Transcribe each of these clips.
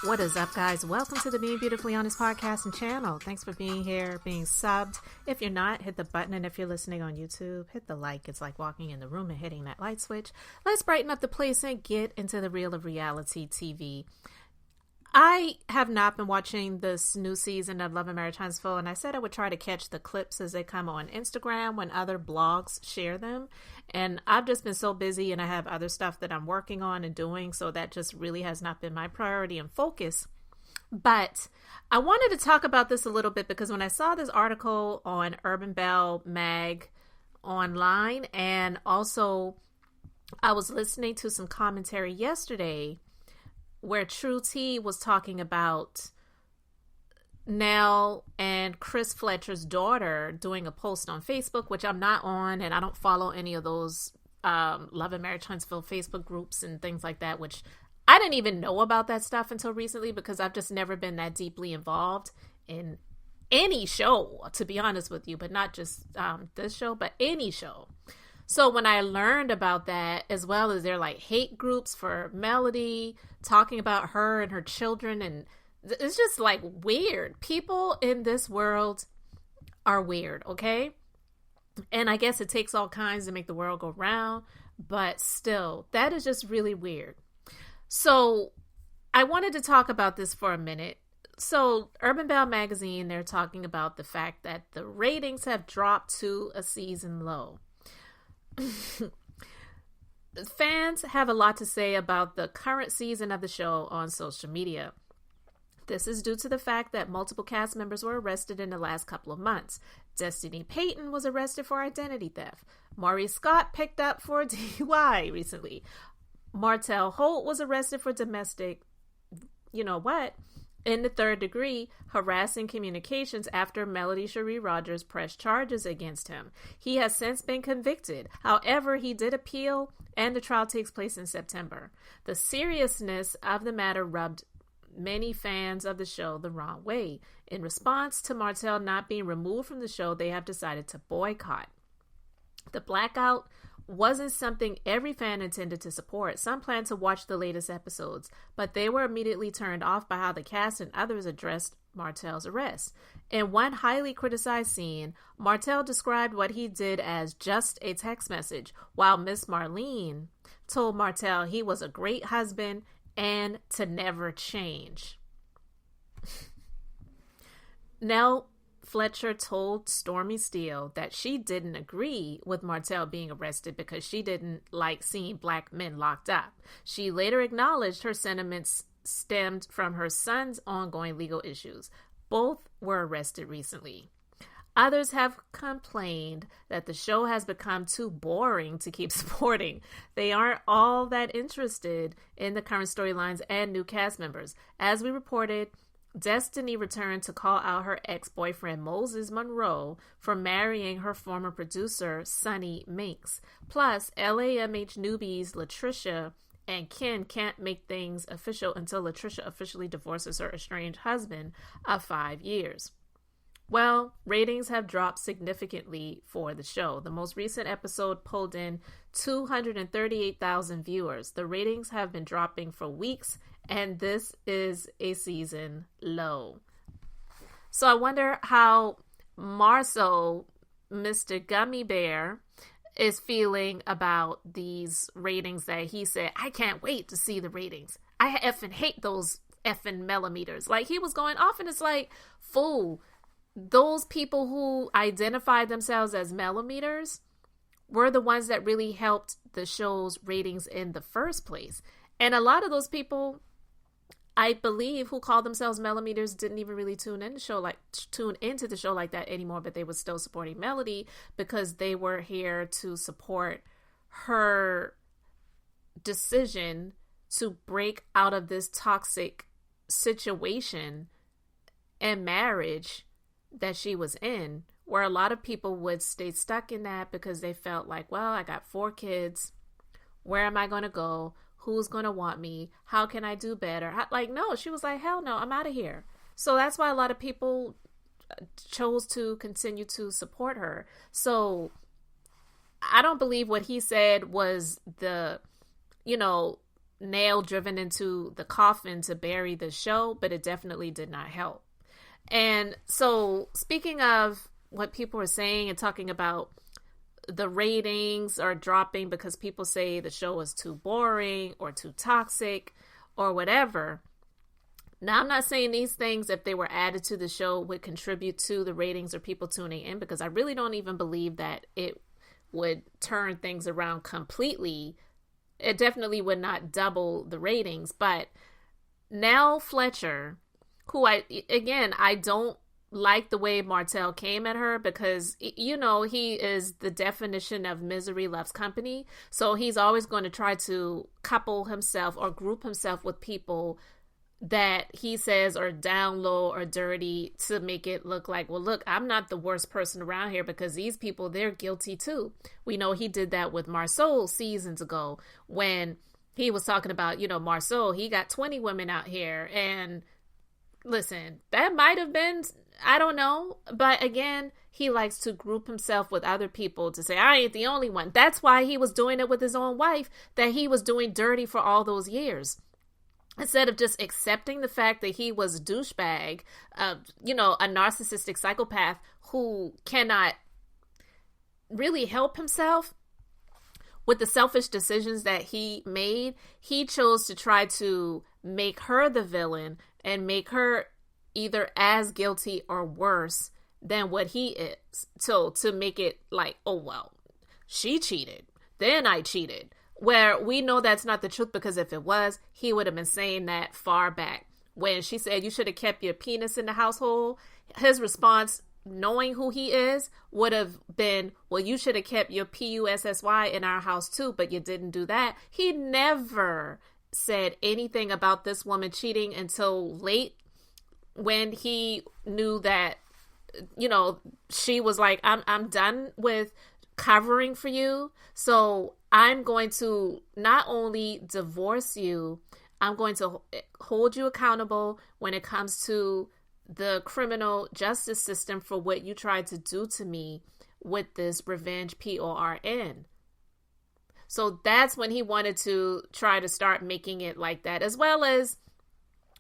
What is up, guys? Welcome to the Being Beautifully Honest podcast and channel. Thanks for being here, being subbed. If you're not, hit the button. And if you're listening on YouTube, hit the like. It's like walking in the room and hitting that light switch. Let's brighten up the place and get into the real of reality TV. I have not been watching this new season of Love and Marriage Huntsville, and I said I would try to catch the clips as they come on Instagram when other blogs share them. And I've just been so busy, and I have other stuff that I'm working on and doing, so that just really has not been my priority and focus. But I wanted to talk about this a little bit because when I saw this article on Urban Belle Mag online, and also I was listening to some commentary yesterday where True T was talking about Nell and Chris Fletcher's daughter doing a post on Facebook, which I'm not on, and I don't follow any of those Love and Marriage Huntsville Facebook groups and things like that, which I didn't even know about that stuff until recently because I've just never been that deeply involved in any show, to be honest with you, but not just this show, but any show. So when I learned about that, as well as they're like hate groups for Melody, talking about her and her children, and it's just like weird. People in this world are weird, okay? And I guess it takes all kinds to make the world go round, but still, that is just really weird. So I wanted to talk about this for a minute. So Urban Belle Magazine, they're talking about the fact that the ratings have dropped to a season low. Fans have a lot to say about the current season of the show on social media. This is due to the fact that multiple cast members were arrested in the last couple of months. Destiny Payton was arrested for identity theft. Maurice Scott picked up for DUI recently. Martell Holt was arrested for domestic, in the third degree, harassing communications after Melody Cherie Rogers pressed charges against him. He has since been convicted. However, he did appeal, and the trial takes place in September. The seriousness of the matter rubbed many fans of the show the wrong way. In response to Martell not being removed from the show, they have decided to boycott. The blackout wasn't something every fan intended to support. Some planned to watch the latest episodes, but they were immediately turned off by how the cast and others addressed Martell's arrest. In one highly criticized scene, Martell described what he did as just a text message, while Miss Marlene told Martell he was a great husband and to never change. Nell Fletcher told Stormy Steele that she didn't agree with Martell being arrested because she didn't like seeing black men locked up. She later acknowledged her sentiments stemmed from her son's ongoing legal issues. Both were arrested recently. Others have complained that the show has become too boring to keep supporting. They aren't all that interested in the current storylines and new cast members. As we reported, Destiny returned to call out her ex-boyfriend Moses Monroe for marrying her former producer Sonny Minks. Plus, LAMH newbies Latricia and Ken can't make things official until Latricia officially divorces her estranged husband of 5 years. Well, ratings have dropped significantly for the show. The most recent episode pulled in 238,000 viewers. The ratings have been dropping for weeks, and this is a season low. So I wonder how Marceau, Mr. Gummy Bear, is feeling about these ratings that he said, I can't wait to see the ratings. I effing hate those effing millimeters. Like, he was going off, and it's like, fool, those people who identify themselves as millimeters were the ones that really helped the show's ratings in the first place. And a lot of those people, I believe, who call themselves millimeters didn't even really tune into the show like that anymore, but they were still supporting Melody because they were here to support her decision to break out of this toxic situation and marriage that she was in, where a lot of people would stay stuck in that because they felt like, well, I got 4 kids. Where am I going to go? Who's going to want me? How can I do better? No, she was like, hell no, I'm out of here. So that's why a lot of people chose to continue to support her. So I don't believe what he said was the nail driven into the coffin to bury the show, but it definitely did not help. And so, speaking of what people are saying and talking about the ratings are dropping because people say the show is too boring or too toxic or whatever. Now, I'm not saying these things, if they were added to the show, would contribute to the ratings or people tuning in, because I really don't even believe that it would turn things around completely. It definitely would not double the ratings. But Nell Fletcher, who I don't like the way Martell came at her, because, you know, he is the definition of misery loves company. So he's always going to try to couple himself or group himself with people that he says are down low or dirty to make it look like, well, look, I'm not the worst person around here, because these people, they're guilty too. We know he did that with Marceau seasons ago when he was talking about, you know, Marceau, he got 20 women out here. And listen, that might have been, I don't know. But again, he likes to group himself with other people to say, I ain't the only one. That's why he was doing it with his own wife that he was doing dirty for all those years. Instead of just accepting the fact that he was a douchebag, you know, a narcissistic psychopath who cannot really help himself with the selfish decisions that he made, he chose to try to make her the villain and make her either as guilty or worse than what he is. So to make it like, oh, well, she cheated, then I cheated. Where we know that's not the truth, because if it was, he would have been saying that far back. When she said you should have kept your penis in the household, his response, knowing who he is, would have been, well, you should have kept your PUSSY in our house too, but you didn't do that. He never said anything about this woman cheating until late, when he knew that, you know, she was like, I'm done with covering for you. So I'm going to not only divorce you, I'm going to hold you accountable when it comes to the criminal justice system for what you tried to do to me with this revenge PORN. So that's when he wanted to try to start making it like that, as well as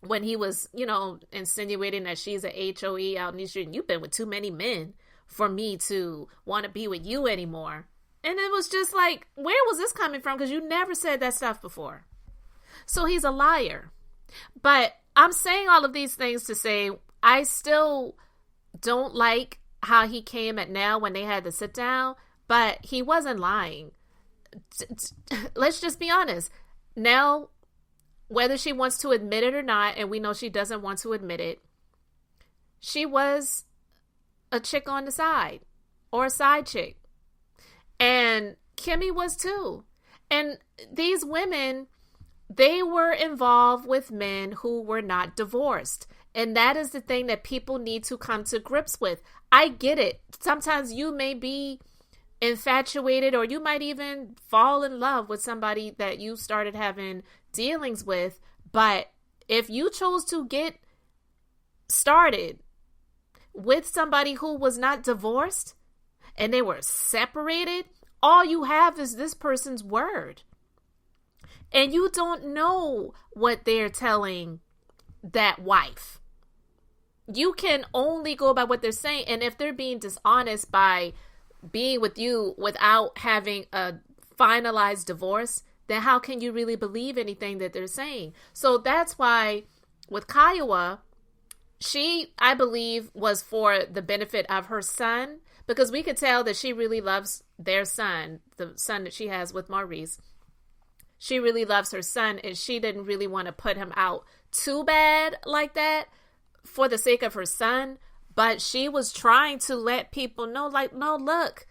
when he was, you know, insinuating that she's an HOE out in the street and you've been with too many men for me to want to be with you anymore. And it was just like, where was this coming from? Because you never said that stuff before. So he's a liar. But I'm saying all of these things to say, I still don't like how he came at Nell when they had to sit down, but he wasn't lying. Let's just be honest. Nell, whether she wants to admit it or not, and we know she doesn't want to admit it, she was a chick on the side, or a side chick. And Kimmi was too. And these women, they were involved with men who were not divorced. And that is the thing that people need to come to grips with. I get it. Sometimes you may be infatuated, or you might even fall in love with somebody that you started having dealings with. But if you chose to get started with somebody who was not divorced and they were separated, all you have is this person's word. And you don't know what they're telling that wife. You can only go by what they're saying. And if they're being dishonest by being with you without having a finalized divorce, then how can you really believe anything that they're saying? So that's why with Kiowa, she, I believe, was for the benefit of her son, because we could tell that she really loves their son, the son that she has with Maurice. She really loves her son, and she didn't really want to put him out too bad like that for the sake of her son. But she was trying to let people know, like, no, look,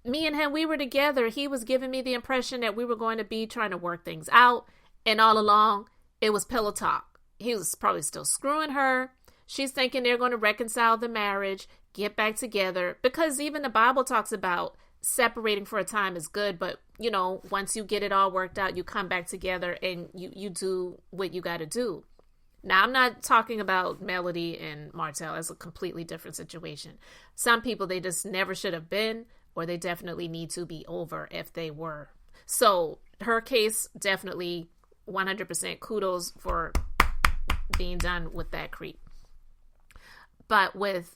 me and him, we were together. He was giving me the impression that we were going to be trying to work things out. And all along, it was pillow talk. He was probably still screwing her. She's thinking they're going to reconcile the marriage, get back together. Because even the Bible talks about separating for a time is good. But, you know, once you get it all worked out, you come back together and you do what you got to do. Now, I'm not talking about Melody and Martell. That's a completely different situation. Some people, they just never should have been, or they definitely need to be over if they were. So her case definitely 100% kudos for being done with that creep. But with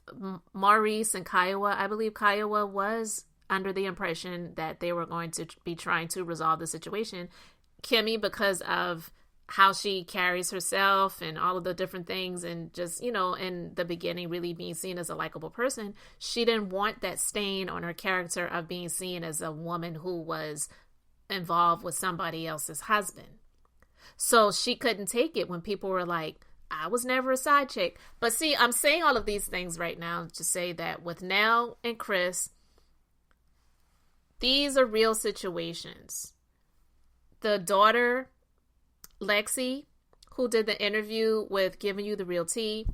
Maurice and Kiowa, I believe Kiowa was under the impression that they were going to be trying to resolve the situation. Kimmi, because of how she carries herself and all of the different things, and just, you know, in the beginning really being seen as a likable person, she didn't want that stain on her character of being seen as a woman who was involved with somebody else's husband. So she couldn't take it when people were like, I was never a side chick. But see, I'm saying all of these things right now to say that with Nell and Chris, these are real situations. The daughter, Lexi, who did the interview with Giving You the Real Tea,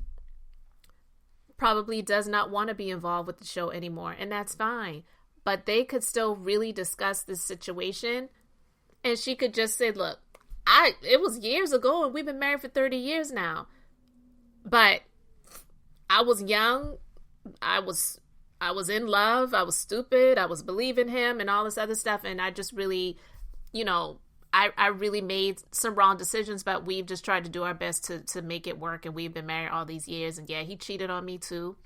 probably does not want to be involved with the show anymore, and that's fine. But they could still really discuss this situation, and she could just say, look, it was years ago, and we've been married for 30 years now. But I was young, I was in love, I was stupid, I was believing him and all this other stuff, and I just really, you know, I really made some wrong decisions, but we've just tried to do our best to make it work, and we've been married all these years, and yeah, he cheated on me too,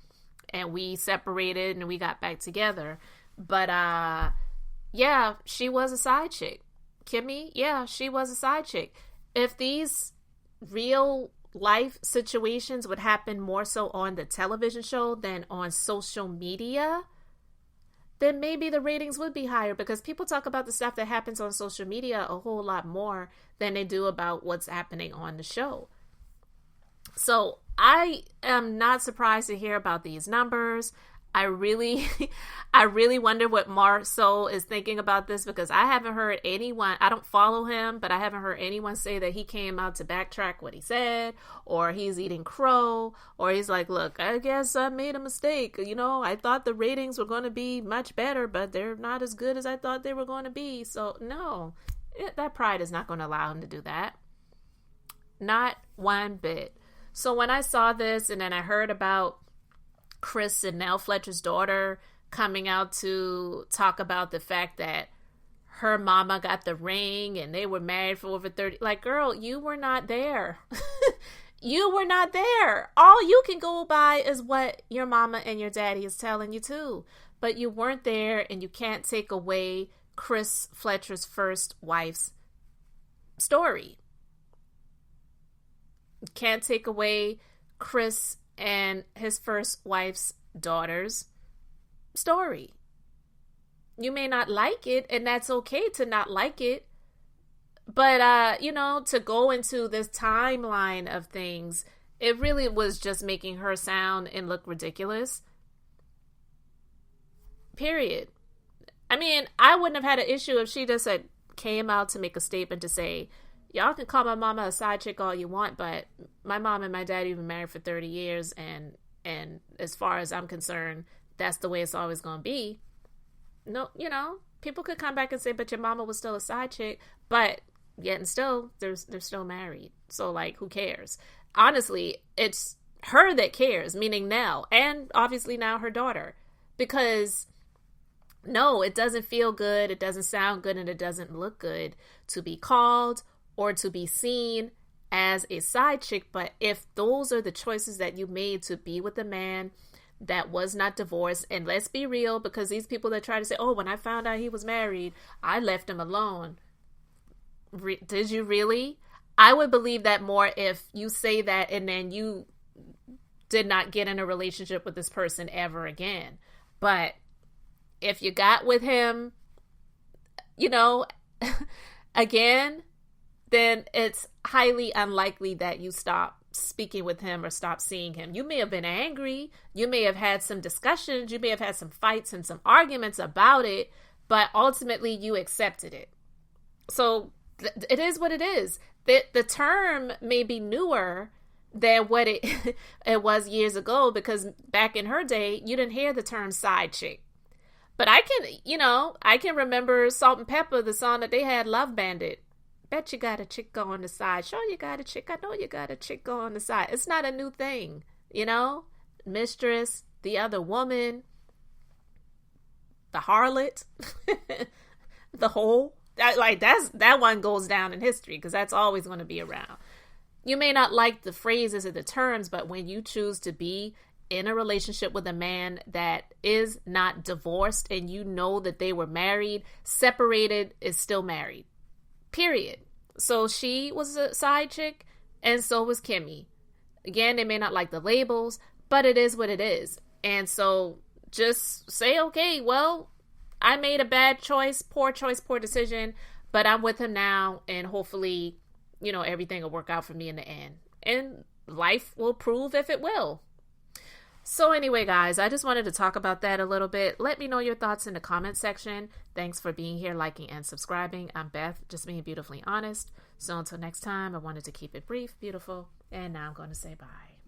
and we separated, and we got back together. But yeah, she was a side chick. Kimmi, yeah, she was a side chick. If these real life situations would happen more so on the television show than on social media, then maybe the ratings would be higher, because people talk about the stuff that happens on social media a whole lot more than they do about what's happening on the show. So I am not surprised to hear about these numbers. I really wonder what Marceau is thinking about this, because I haven't heard anyone, I don't follow him, but I haven't heard anyone say that he came out to backtrack what he said, or he's eating crow, or he's like, look, I guess I made a mistake. You know, I thought the ratings were going to be much better, but they're not as good as I thought they were going to be. So no, that pride is not going to allow him to do that. Not one bit. So when I saw this, and then I heard about Chris and Nell Fletcher's daughter coming out to talk about the fact that her mama got the ring and they were married for over 30. Like, girl, you were not there. You were not there. All you can go by is what your mama and your daddy is telling you too. But you weren't there, and you can't take away Chris Fletcher's first wife's story. You can't take away Chris and his first wife's daughter's story. You may not like it, and that's okay to not like it. But, you know, to go into this timeline of things, it really was just making her sound and look ridiculous. Period. I mean, I wouldn't have had an issue if she just came out to make a statement to say, y'all can call my mama a side chick all you want, but my mom and my daddy have been married for 30 years, and as far as I'm concerned, that's the way it's always going to be. No, you know, people could come back and say, but your mama was still a side chick, but yet and still, they're still married. So, like, who cares? Honestly, it's her that cares, meaning Nell, and obviously now her daughter, because no, it doesn't feel good, it doesn't sound good, and it doesn't look good to be called or to be seen as a side chick. But if those are the choices that you made to be with a man that was not divorced, and let's be real, because these people that try to say, oh, when I found out he was married, I left him alone. Did you really? I would believe that more if you say that and then you did not get in a relationship with this person ever again. But if you got with him, you know, again, then it's highly unlikely that you stop speaking with him or stop seeing him. You may have been angry. You may have had some discussions. You may have had some fights and some arguments about it, but ultimately you accepted it. So it is what it is. The term may be newer than what it was years ago, because back in her day, you didn't hear the term side chick. But I can remember Salt and Pepper, the song that they had, Love Bandit. Bet you got a chick on the side. Sure you got a chick. I know you got a chick on the side. It's not a new thing, you know? Mistress, the other woman, the harlot, the whole. That one goes down in history because that's always going to be around. You may not like the phrases or the terms, but when you choose to be in a relationship with a man that is not divorced and you know that they were married, separated is still married. Period. So she was a side chick and so was Kimmi. Again, they may not like the labels, but it is what it is. And so just say, okay, well, I made a bad choice, poor decision, but I'm with him now and hopefully, everything will work out for me in the end. And life will prove if it will. So anyway, guys, I just wanted to talk about that a little bit. Let me know your thoughts in the comment section. Thanks for being here, liking, and subscribing. I'm Beth, just being beautifully honest. So until next time, I wanted to keep it brief, beautiful, and now I'm going to say bye.